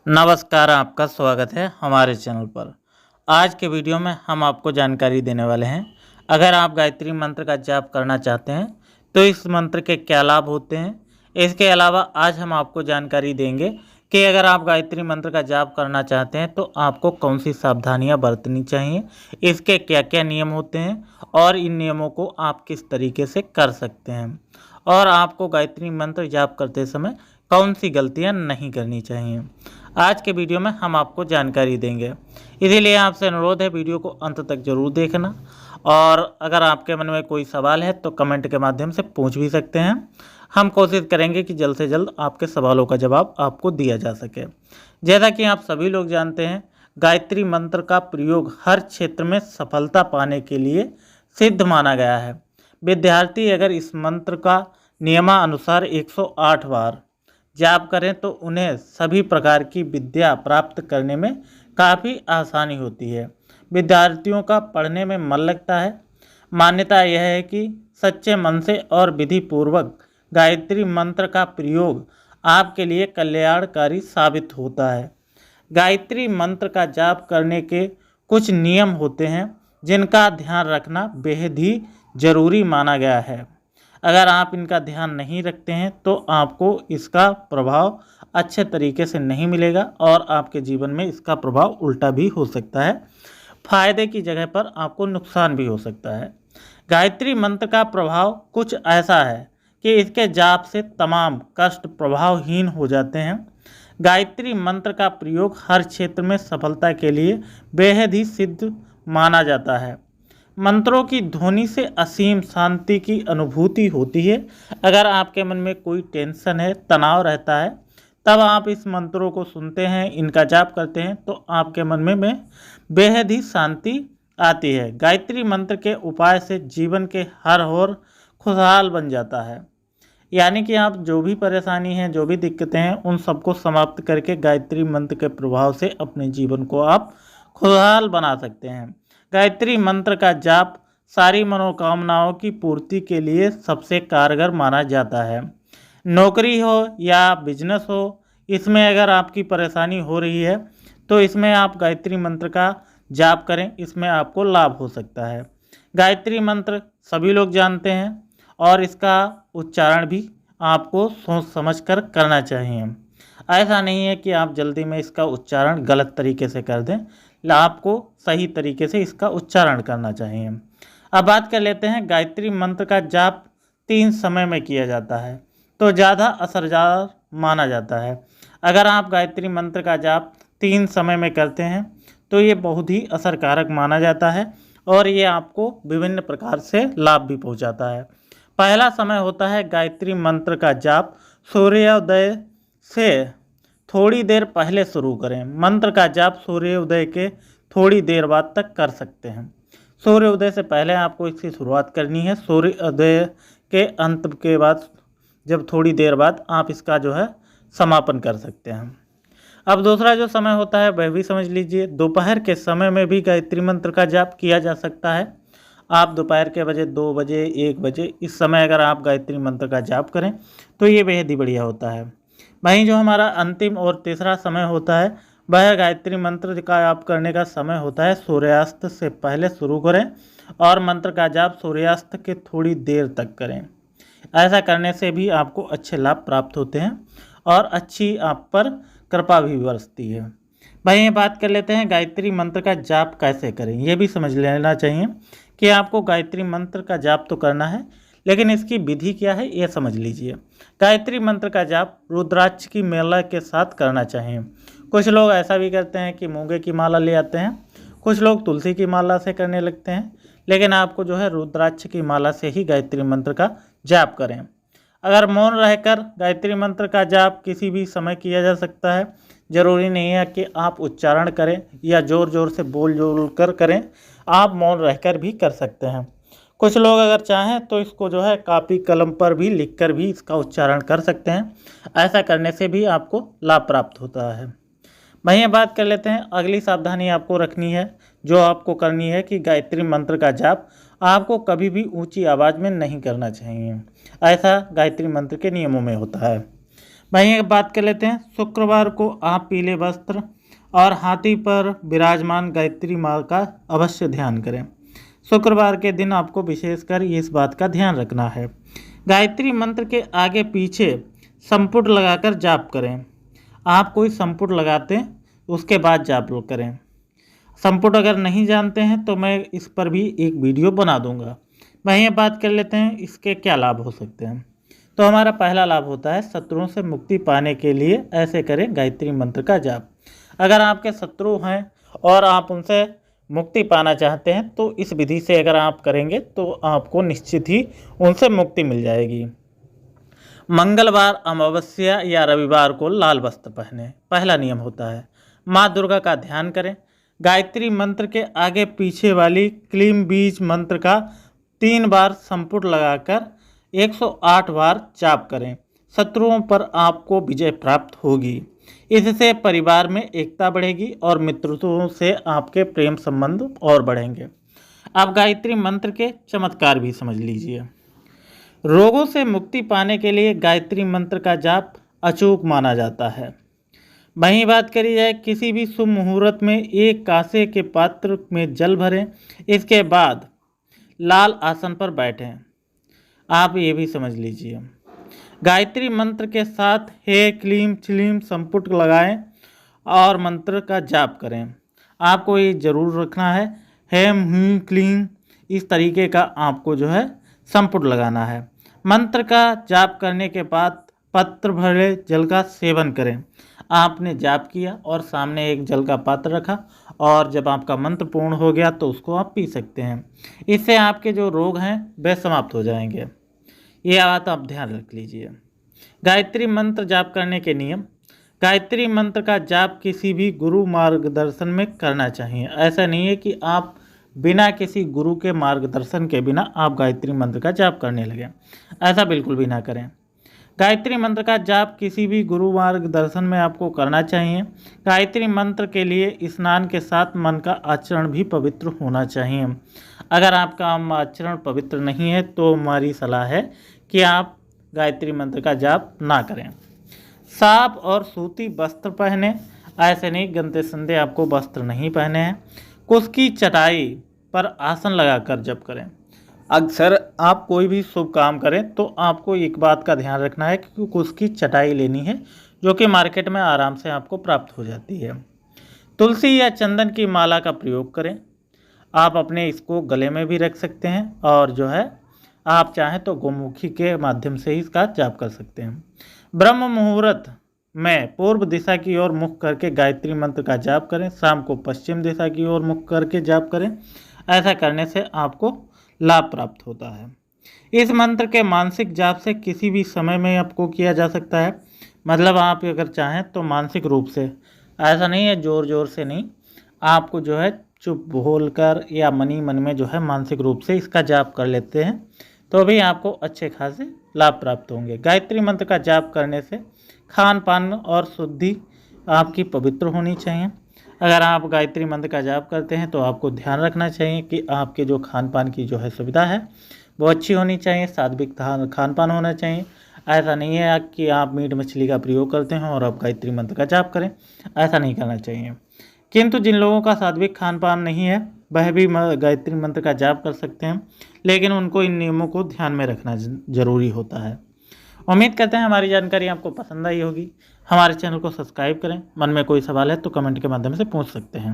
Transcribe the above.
नमस्कार, आपका स्वागत है हमारे चैनल पर। आज के वीडियो में हम आपको जानकारी देने वाले हैं। अगर आप गायत्री मंत्र का जाप करना चाहते हैं तो इस मंत्र के क्या लाभ होते हैं। इसके अलावा आज हम आपको जानकारी देंगे कि अगर आप गायत्री मंत्र का जाप करना चाहते हैं तो आपको कौन सी सावधानियां बरतनी चाहिए, इसके क्या क्या नियम होते हैं और इन नियमों को आप किस तरीके से कर सकते हैं, और आपको गायत्री मंत्र जाप करते समय कौन सी गलतियां नहीं करनी चाहिए। आज के वीडियो में हम आपको जानकारी देंगे, इसीलिए आपसे अनुरोध है वीडियो को अंत तक जरूर देखना। और अगर आपके मन में कोई सवाल है तो कमेंट के माध्यम से पूछ भी सकते हैं। हम कोशिश करेंगे कि जल्द से जल्द आपके सवालों का जवाब आपको दिया जा सके। जैसा कि आप सभी लोग जानते हैं, गायत्री मंत्र का प्रयोग हर क्षेत्र में सफलता पाने के लिए सिद्ध माना गया है। विद्यार्थी अगर इस मंत्र का नियमानुसार 108 बार जाप करें तो उन्हें सभी प्रकार की विद्या प्राप्त करने में काफ़ी आसानी होती है। विद्यार्थियों का पढ़ने में मन लगता है। मान्यता यह है कि सच्चे मन से और विधि पूर्वक गायत्री मंत्र का प्रयोग आपके लिए कल्याणकारी साबित होता है। गायत्री मंत्र का जाप करने के कुछ नियम होते हैं जिनका ध्यान रखना बेहद ही जरूरी माना गया है। अगर आप इनका ध्यान नहीं रखते हैं तो आपको इसका प्रभाव अच्छे तरीके से नहीं मिलेगा और आपके जीवन में इसका प्रभाव उल्टा भी हो सकता है। फायदे की जगह पर आपको नुकसान भी हो सकता है। गायत्री मंत्र का प्रभाव कुछ ऐसा है कि इसके जाप से तमाम कष्ट प्रभावहीन हो जाते हैं। गायत्री मंत्र का प्रयोग हर क्षेत्र में सफलता के लिए बेहद ही सिद्ध माना जाता है। मंत्रों की ध्वनि से असीम शांति की अनुभूति होती है। अगर आपके मन में कोई टेंशन है, तनाव रहता है, तब आप इस मंत्रों को सुनते हैं, इनका जाप करते हैं तो आपके मन में बेहद ही शांति आती है। गायत्री मंत्र के उपाय से जीवन के हर ओर खुशहाल बन जाता है। यानी कि आप जो भी परेशानी है, जो भी दिक्कतें हैं, उन सबको समाप्त करके गायत्री मंत्र के प्रभाव से अपने जीवन को आप खुशहाल बना सकते हैं। गायत्री मंत्र का जाप सारी मनोकामनाओं की पूर्ति के लिए सबसे कारगर माना जाता है। नौकरी हो या बिजनेस हो, इसमें अगर आपकी परेशानी हो रही है तो इसमें आप गायत्री मंत्र का जाप करें, इसमें आपको लाभ हो सकता है। गायत्री मंत्र सभी लोग जानते हैं और इसका उच्चारण भी आपको सोच समझ कर करना चाहिए। ऐसा नहीं है कि आप जल्दी में इसका उच्चारण गलत तरीके से कर दें, आपको सही तरीके से इसका उच्चारण करना चाहिए। अब बात कर लेते हैं, गायत्री मंत्र का जाप 3 समय में किया जाता है तो ज़्यादा असरदार माना जाता है। अगर आप गायत्री मंत्र का जाप 3 समय में करते हैं तो ये बहुत ही असरकारक माना जाता है और ये आपको विभिन्न प्रकार से लाभ भी पहुंचाता है। पहला समय होता है गायत्री मंत्र का जाप सूर्योदय से थोड़ी देर पहले शुरू करें। मंत्र का जाप सूर्योदय के थोड़ी देर बाद तक कर सकते हैं। सूर्योदय से पहले आपको इसकी शुरुआत करनी है। सूर्योदय के अंत के बाद जब थोड़ी देर बाद आप इसका जो है समापन कर सकते हैं। अब दूसरा जो समय होता है वह भी समझ लीजिए। दोपहर के समय में भी गायत्री मंत्र का जाप किया जा सकता है। आप दोपहर के बजे 2 बजे 1 बजे इस समय अगर आप गायत्री मंत्र का जाप करें तो ये बेहद ही बढ़िया होता है। वहीं जो हमारा अंतिम और तीसरा समय होता है वह गायत्री मंत्र का जाप करने का समय होता है सूर्यास्त से पहले शुरू करें और मंत्र का जाप सूर्यास्त के थोड़ी देर तक करें। ऐसा करने से भी आपको अच्छे लाभ प्राप्त होते हैं और अच्छी आप पर कृपा भी बरसती है। वहीं बात कर लेते हैं गायत्री मंत्र का जाप कैसे करें। ये भी समझ लेना चाहिए कि आपको गायत्री मंत्र का जाप तो करना है, लेकिन इसकी विधि क्या है ये समझ लीजिए। गायत्री मंत्र का जाप रुद्राक्ष की माला के साथ करना चाहिए। कुछ लोग ऐसा भी करते हैं कि मूंगे की माला ले आते हैं, कुछ लोग तुलसी की माला से करने लगते हैं, लेकिन आपको जो है रुद्राक्ष की माला से ही गायत्री मंत्र का जाप करें। अगर मौन रहकर गायत्री मंत्र का जाप किसी भी समय किया जा सकता है। ज़रूरी नहीं है कि आप उच्चारण करें या ज़ोर ज़ोर से बोल कर करें, आप मौन रहकर भी कर सकते हैं। कुछ लोग अगर चाहें तो इसको जो है कापी कलम पर भी लिखकर भी इसका उच्चारण कर सकते हैं। ऐसा करने से भी आपको लाभ प्राप्त होता है। वहीं बात कर लेते हैं, अगली सावधानी आपको रखनी है जो आपको करनी है कि गायत्री मंत्र का जाप आपको कभी भी ऊंची आवाज़ में नहीं करना चाहिए। ऐसा गायत्री मंत्र के नियमों में होता है। वहीं एक बात कर लेते हैं, शुक्रवार को आप पीले वस्त्र और हाथी पर विराजमान गायत्री माँ का अवश्य ध्यान करें। शुक्रवार के दिन आपको विशेषकर इस बात का ध्यान रखना है। गायत्री मंत्र के आगे पीछे संपुट लगाकर जाप करें। आप कोई संपुट लगाते हैं उसके बाद जाप करें। संपुट अगर नहीं जानते हैं तो मैं इस पर भी एक वीडियो बना दूंगा। वहीं बात कर लेते हैं इसके क्या लाभ हो सकते हैं। तो हमारा पहला लाभ होता है शत्रुओं से मुक्ति पाने के लिए ऐसे करें गायत्री मंत्र का जाप। अगर आपके शत्रु हैं और आप उनसे मुक्ति पाना चाहते हैं तो इस विधि से अगर आप करेंगे तो आपको निश्चित ही उनसे मुक्ति मिल जाएगी। मंगलवार, अमावस्या या रविवार को लाल वस्त्र पहने, पहला नियम होता है। माँ दुर्गा का ध्यान करें। गायत्री मंत्र के आगे पीछे वाली क्लीम बीज मंत्र का 3 बार संपुट लगाकर 108 बार जाप करें। शत्रुओं पर आपको विजय प्राप्त होगी। इससे परिवार में एकता बढ़ेगी और मित्रों से आपके प्रेम संबंध और बढ़ेंगे। आप गायत्री मंत्र के चमत्कार भी समझ लीजिए। रोगों से मुक्ति पाने के लिए गायत्री मंत्र का जाप अचूक माना जाता है। वहीं बात करी जाए, किसी भी शुभ मुहूर्त में एक कांसे के पात्र में जल भरें। इसके बाद लाल आसन पर बैठें। आप ये भी समझ लीजिए। गायत्री मंत्र के साथ हे क्लीम छिलीम संपुट लगाएं और मंत्र का जाप करें। आपको ये जरूर रखना है, हेम ह्रीं क्लीम, इस तरीके का आपको जो है संपुट लगाना है। मंत्र का जाप करने के बाद पत्र भरे जल का सेवन करें। आपने जाप किया और सामने एक जल का पात्र रखा और जब आपका मंत्र पूर्ण हो गया तो उसको आप पी सकते हैं। इससे आपके जो रोग हैं वे समाप्त हो जाएंगे। ये बात आप ध्यान रख लीजिए। गायत्री मंत्र जाप करने के नियम। गायत्री मंत्र का जाप किसी भी गुरु मार्गदर्शन में करना चाहिए। ऐसा नहीं है कि आप बिना किसी गुरु के मार्गदर्शन के बिना आप गायत्री मंत्र का जाप करने लगें, ऐसा बिल्कुल भी ना करें। गायत्री मंत्र का जाप किसी भी गुरु मार्गदर्शन में आपको करना चाहिए। गायत्री मंत्र के लिए स्नान के साथ मन का आचरण भी पवित्र होना चाहिए। अगर आपका आचरण पवित्र नहीं है तो हमारी सलाह है कि आप गायत्री मंत्र का जाप ना करें। साफ और सूती वस्त्र पहने, ऐसे नहीं गंदे संदे आपको वस्त्र नहीं पहने हैं। कुश की चटाई पर आसन लगाकर जप करें। अक्सर आप कोई भी शुभ काम करें तो आपको एक बात का ध्यान रखना है कि कुश की चटाई लेनी है जो कि मार्केट में आराम से आपको प्राप्त हो जाती है। तुलसी या चंदन की माला का प्रयोग करें। आप अपने इसको गले में भी रख सकते हैं और जो है आप चाहें तो गोमुखी के माध्यम से ही इसका जाप कर सकते हैं। ब्रह्म मुहूर्त में पूर्व दिशा की ओर मुख करके गायत्री मंत्र का जाप करें। शाम को पश्चिम दिशा की ओर मुख करके जाप करें। ऐसा करने से आपको लाभ प्राप्त होता है। इस मंत्र के मानसिक जाप से किसी भी समय में आपको किया जा सकता है। मतलब आप अगर चाहें तो मानसिक रूप से, ऐसा नहीं है जोर जोर से नहीं, आपको जो है चुप बोलकर या मनी मन में जो है मानसिक रूप से इसका जाप कर लेते हैं तो भी आपको अच्छे खासे लाभ प्राप्त होंगे। गायत्री मंत्र का जाप करने से खान पान और शुद्धि आपकी पवित्र होनी चाहिए। अगर आप गायत्री मंत्र का जाप करते हैं तो आपको ध्यान रखना चाहिए कि आपके जो खान पान की जो है सुविधा है वो अच्छी होनी चाहिए, सात्विक खान पान होना चाहिए। ऐसा नहीं है कि आप मीट मछली का प्रयोग करते हैं और आप गायत्री मंत्र का जाप करें, ऐसा नहीं करना चाहिए। किंतु जिन लोगों का सात्विक खान पान नहीं है वह भी गायत्री मंत्र का जाप कर सकते हैं, लेकिन उनको इन नियमों को ध्यान में रखना जरूरी होता है। उम्मीद करते हैं हमारी जानकारी आपको पसंद आई होगी। हमारे चैनल को सब्सक्राइब करें। मन में कोई सवाल है तो कमेंट के माध्यम से पूछ सकते हैं।